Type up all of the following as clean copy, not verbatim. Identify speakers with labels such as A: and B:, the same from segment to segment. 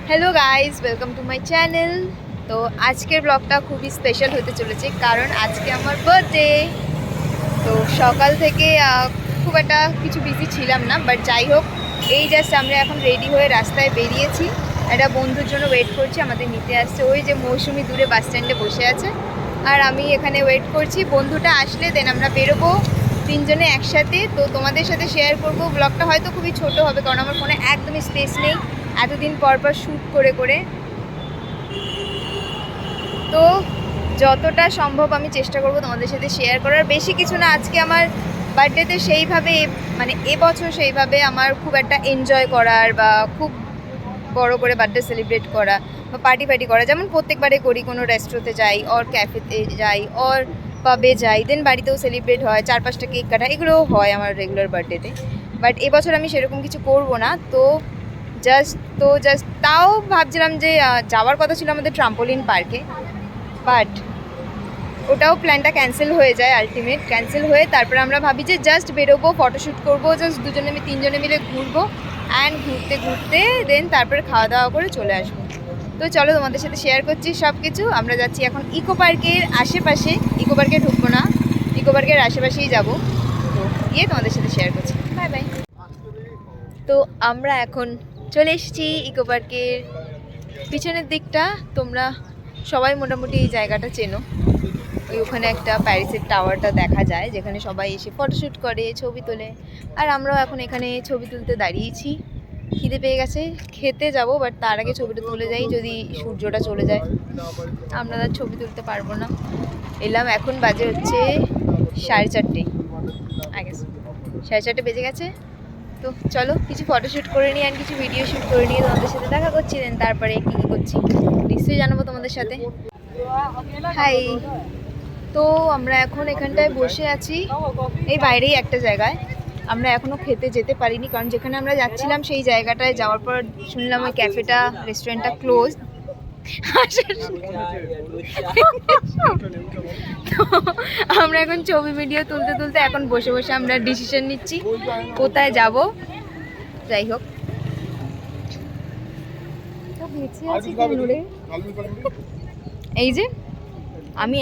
A: Hello guys, welcome to my channel. তো আজকের ব্লগটা খুবই স্পেশাল হতে চলেছে, কারণ আজকে আমার বার্থডে। তো সকাল থেকে খুব একটা কিছু বিজি ছিলাম না, বাট যাই হোক, এই জাস্ট আমরা এখন রেডি হয়ে রাস্তায় বেরিয়েছি। একটা বন্ধুর জন্য ওয়েট করছি, আমাদের নিতে আসছে। ওই যে মৌসুমি দূরে বাস স্ট্যান্ডে বসে আছে, আর আমি এখানে ওয়েট করছি। বন্ধুটা আসলে দেন আমরা বেরোবো তিনজনে একসাথে। তো তোমাদের সাথে শেয়ার করবো। ব্লগটা হয়তো খুবই ছোট হবে, কারণ আমার ফোনে একদমই স্পেস নেই এতদিন পর শ্যুট করে করে। তো যতটা সম্ভব আমি চেষ্টা করব তোমাদের সাথে শেয়ার করার। বেশি কিছু না, আজকে আমার বার্থডেতে সেইভাবে মানে এবছর সেইভাবে আমার খুব একটা এনজয় করার বা খুব বড় করে বার্থডে সেলিব্রেট করা বা পার্টি করা যেমন প্রত্যেকবারে করি, কোনো রেস্টুরেন্টে যাই, অর ক্যাফেতে যাই, অর পাবে যাই, দেন বাড়িতেও সেলিব্রেট হয়, 4-5টা কেক কাটা, এগুলোও হয় আমার রেগুলার বার্থডেতে। বাট এবছর আমি সেরকম কিছু করব না। তো জাস্ট তাও ভাবছিলাম যে যাওয়ার কথা ছিল আমাদের ট্রাম্পোলিন পার্কে, বাট ওটাও প্ল্যানটা ক্যান্সেল হয়ে যায়। আলটিমেট ক্যান্সেল হয়ে তারপরে আমরা ভাবি যে জাস্ট বেরোবো, ফটোশ্যুট করবো, জাস্ট তিনজনে মিলে ঘুরবো, অ্যান্ড ঘুরতে ঘুরতে দেন তারপরে খাওয়া দাওয়া করে চলে আসবো। তো চলো তোমাদের সাথে শেয়ার করছি সব কিছু। আমরা যাচ্ছি এখন ইকো পার্কের আশেপাশে, ইকো পার্কে ঢুকবো না, ইকো পার্কের আশেপাশেই যাবো। তো গিয়ে তোমাদের সাথে শেয়ার করছি। Bye bye. তো আমরা এখন চলে এসেছি ইকো পার্কের পিছনের দিকটা। তোমরা সবাই মোটামুটি এই জায়গাটা চেনো। ওই ওখানে একটা প্যারিসের টাওয়ারটা দেখা যায়, যেখানে সবাই এসে ফটোশ্যুট করে, ছবি তোলে। আর আমরাও এখন এখানে ছবি তুলতে দাঁড়িয়েছি। খিদে পেয়ে গেছে, খেতে যাব, বাট তার আগে ছবিটা তুলে যাই, যদি সূর্যটা চলে যায় আমরা আর ছবি তুলতে পারবো না। এলাম, এখন বাজে হচ্ছে 4:30, আগে 4:30 বেজে গেছে। তো চলো কিছু ফটোশ্যুট করে নিই আর কিছু ভিডিও শ্যুট করে নিয়ে তোমাদের সাথে দেখা করছি। দেন তারপরে কী কী করছি নিশ্চয়ই জানাবো তোমাদের সাথে। হাই। তো আমরা এখন এখানটায় বসে আছি, এই বাইরেই একটা জায়গায়। আমরা এখনও খেতে যেতে পারিনি, কারণ যেখানে আমরা যাচ্ছিলাম সেই জায়গাটায় যাওয়ার পর শুনলাম ওই ক্যাফেটা, রেস্টুরেন্টটা ক্লোজ। তো আমরা এখন ছবি ভিডিও তুলতে তুলতে এখন বসে বসে আমরা ডিসিশন নিচ্ছি কোথায় যাব। যাই হোক, এই যে আমি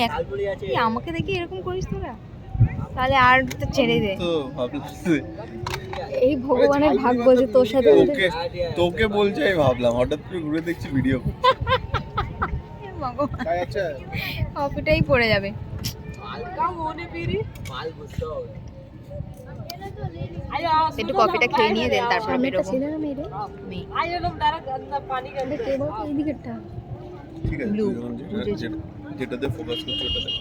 A: আমাকে দেখি এরকম করিস তোরা, তাহলে আর ছেড়ে দে। এই ভগবানের ভাগ্য যে তোর সাথে
B: তোকে বলছি, আমি ভাবলাম হঠাৎ করে ঘুরে দেখছি ভিডিও
A: কপিটাই পড়ে যাবে। একটু কফিটা খেয়ে নিয়ে দেন তারপরে বেরোবো।
B: ঠিক আছে, যেটাতে ফোকাস করছি ওটাতে।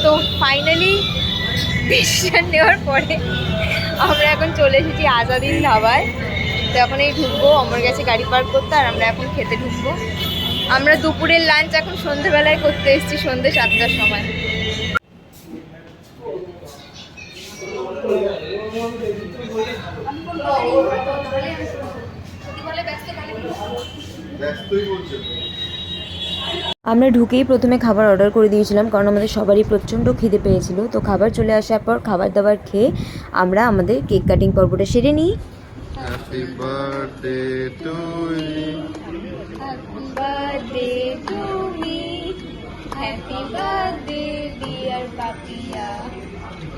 A: তো ফাইনালি ডিসিশন নেওয়ার পরে আমরা এখন চলে এসেছি আজাদিন ধাবায়। তো এখন এই ঢুকবো, আমার কাছে গাড়ি পার্ক করতে, আর আমরা এখন খেতে ঢুকবো। আমরা দুপুরের লাঞ্চ এখন সন্ধ্যেবেলায় করতে এসেছি, সন্ধ্যে 7টার সময়।
C: আমরা ঢুকেই প্রথমে খাবার অর্ডার করে দিয়েছিলাম, কারণ আমাদের সবারই প্রচণ্ড খিদে পেয়েছিল। তো খাবার চলে আসার পর খাবার দাবার খেয়ে আমরা আমাদের কেক কাটিং পর্বটা সেরে নিই।
B: Happy birthday to you,
A: happy birthday to me, happy birthday dear Papiya,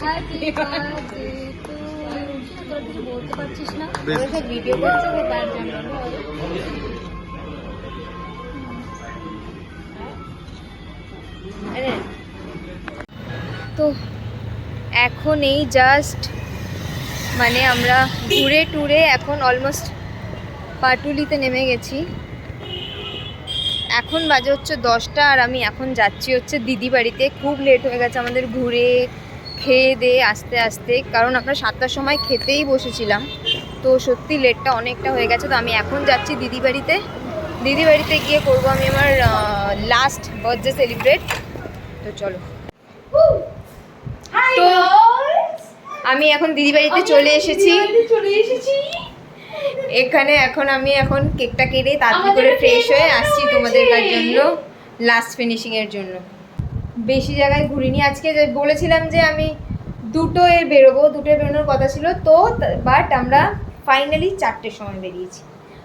A: happy birthday to you. বলতে পারছিস না, ভিডিও করছে তার জন্য। তো এখন এই জাস্ট মানে আমরা ঘুরে টুরে এখন অলমোস্ট পাটুলিতে নেমে গেছি। এখন বাজে হচ্ছে 10টা, আর আমি এখন যাচ্ছি হচ্ছে দিদি বাড়িতে। খুব লেট হয়ে গেছে আমাদের ঘুরে খেয়ে দিয়ে আস্তে আস্তে, কারণ আমরা 7টার সময় খেতেই বসেছিলাম। তো সত্যি লেটটা অনেকটা হয়ে গেছে। তো আমি এখন যাচ্ছি দিদি বাড়িতে। দিদি বাড়িতে গিয়ে করবো আমি আমার লাস্ট বার্থডে সেলিব্রেট। তো চলো। তো আমি এখন দিদি বাড়িতে চলে এসেছি। এখানে এখন আমি কেকটা কেটে তাড়াতাড়ি করে ফ্রেশ হয়ে আসছি তোমাদের জন্য লাস্ট ফিনিশিং এর জন্য। বেশি জায়গায় ঘুরিনি। আজকে যে বলেছিলাম যে আমি দুটোয় বেরোনোর কথা ছিল, তো বাট আমরা ফাইনালি 4টের সময় বেরিয়েছি।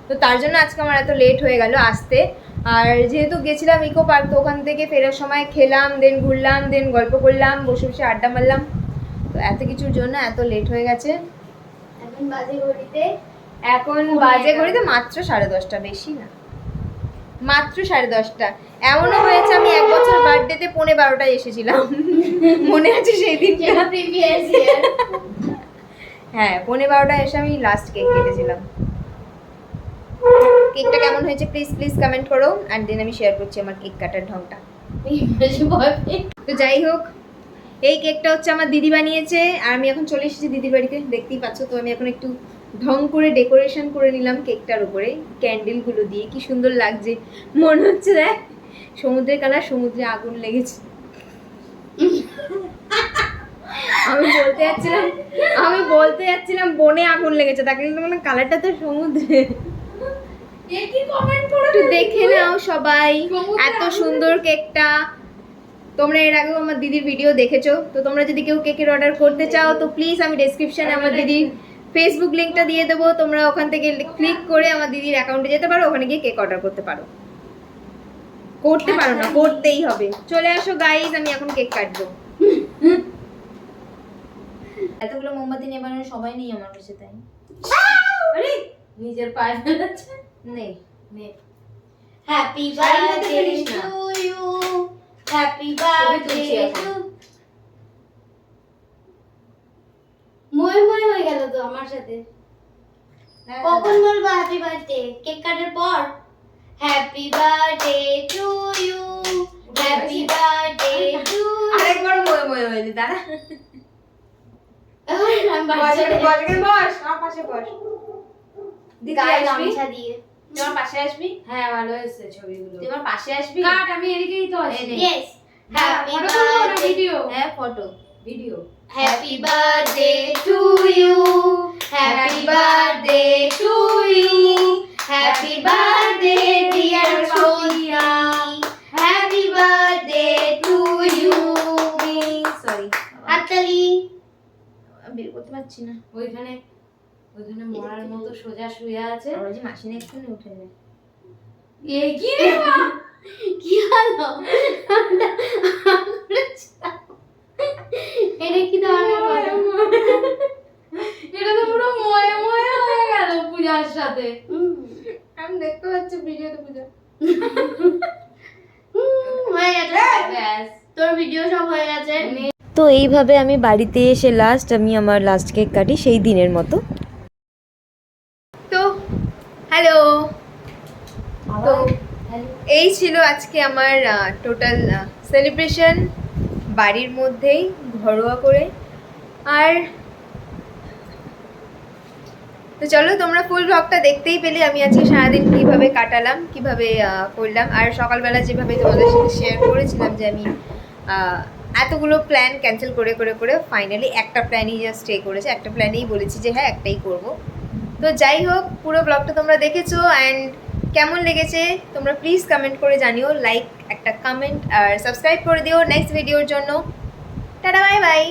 A: তো তার জন্য আজকে আমার এত লেট হয়ে গেল আসতে। আর যেহেতু গেছিলাম ইকো পার্ক, তো ওখান থেকে ফেরার সময় খেলাম, দেন ঘুরলাম, দেন গল্প করলাম, বসে বসে আড্ডা মারলাম, তো এত কিছুর জন্য এত লেট হয়ে গেছে।
D: এখন বাজে ঘড়িতে
A: মাত্র 10:30, বেশি না, মাত্র 10:30। এমনও হয়েছে আমি 1 বছর বার্থডেতে 11:30টায় এসেছিলাম। মনে আছে সেই দিনটা?
D: Previous year.
A: হ্যাঁ, 11:30টায় এসে আমি লাস্ট কেক কেটেছিলাম। কেকটা কেমন হয়েছে প্লিজ কমেন্ট করো, অ্যান্ড দেন আমি শেয়ার করছি আমার কেক কাটার ঢংটা। তো যাই হোক, এই কেকটা হচ্ছে আমার দিদি বানিয়েছে, আর আমি এখন চলে এসেছি দিদির বাড়িতে, দেখতেই পাচ্ছ। তো আমি এখন একটু ঢং করে ডেকোরেশন করে নিলাম কেকটার উপরে ক্যান্ডেলগুলো দিয়ে। কি সুন্দর লাগছে, মনে হচ্ছে দেখ সমুদ্রের কালার, সমুদ্রে আগুন লেগেছে। আমি বলতে যাচ্ছিলাম বনে আগুন লেগেছে, তাকে কিন্তু মানে কালারটা তো সমুদ্রে। একটু দেখে নাও সবাই এত সুন্দর কেকটা। তোমরা এর আগেও আমার দিদির ভিডিও দেখেছো, তো তোমরা যদি কেউ কেকের অর্ডার করতে চাও তো প্লিজ আমি ডেসক্রিপশনে আমার দিদির ফেসবুক লিঙ্কটা দিয়ে দেবো, তোমরা ওখান থেকে ক্লিক করে আমার দিদির অ্যাকাউন্টে যেতে পারো, ওখানে গিয়ে কেক অর্ডার করতে পারো না, করতেই হবে। চলে আসো গাইজ, আমি এখন কেক কাটবো।
C: এতগুলো মোমবাতি নিয়ে বানানো সবাই নেই আমার কাছে, তাই
D: আরে নিজের পায়ে ফেলেছে।
C: নেই।
D: হ্যাপি
C: শাড়ির মধ্যে
D: বার্থডে
C: ফেলিস না।
D: টু ইউ, হ্যাপি
C: তুলছি
D: বার্থডে
C: এখন।
D: টু। ময় হয়ে গেল তো আমার সাথে। কখন বলবো হ্যাপি বার্থডে? কেক কাটার পর। Happy birthday to you, happy birthday to.
C: আরেকবার ময়ে হয়েছে, দাঁড়া।
A: বস আমার পাশে বস। দিদি
D: গায়ে
A: আসবি?
D: গামছা দিয়ে।
A: তুই আমার পাশে আসবি?
C: হ্যাঁ, ভালো এসেছে ছবিগুলো।
A: তুই আমার পাশে আসবি?
C: কাট, আমি এদিকেই তো আছি।
A: এই নে।
D: ইয়েস। হ্যাপি
C: ফটো তুলবো না
D: বার্থডে।
C: ভিডিও? হ্যাঁ, photo video.
D: Happy birthday to you, happy birthday to you, happy birthday dear Sonia, happy birthday to you.
A: Sorry,
D: হাততালি।
A: বের করতে পারছি না।
C: ওইখানে মরার মতো সোজা শুয়ে আছে।
A: আমার যে মাসিনে এক্ষুনি উঠে যায়।
C: এই কি রে মা?
D: কি হলো? এটা কি ধরনের কথা?
C: এটা তো পুরো ময়ে হয়ে গেল পূজার সাথে।
A: আমি দেখতে পাচ্ছি ভিডিওতে পূজা।
D: হয়ে গেছে।
C: ব্যাস।
D: তোর ভিডিও সব হয়ে গেছে।
C: তো এইভাবে আমি বাড়িতে এসে আমি আমার লাস্ট কেক কাটি সেই দিনের মতো।
A: তো হ্যালো, তো এই ছিল আজকে আমার টোটাল সেলিব্রেশন বাড়ির মধ্যেই ঘরোয়া করে। আর তো চলো, তোমরা ফুল ব্লগটা দেখতেই পেলে আমি আজকে সারাদিন কীভাবে কাটালাম, কীভাবে করলাম। আর সকালবেলা যেভাবে তোমাদের সাথে শেয়ার করেছিলাম যে আমি এতগুলো প্ল্যান ক্যান্সেল করে করে করে ফাইনালি একটা প্ল্যানই জাস্ট স্টে করেছে, একটা প্ল্যানেই বলেছি যে হ্যাঁ একটাই করব। তো যাই হোক, পুরো ব্লগটা তোমরা দেখেছো, অ্যান্ড কেমন লেগেছে তোমরা প্লিজ কমেন্ট করে জানিও, লাইক একটা কমেন্ট আর সাবস্ক্রাইব করে দিও নেক্সট ভিডিওর জন্য। Tata, bye bye.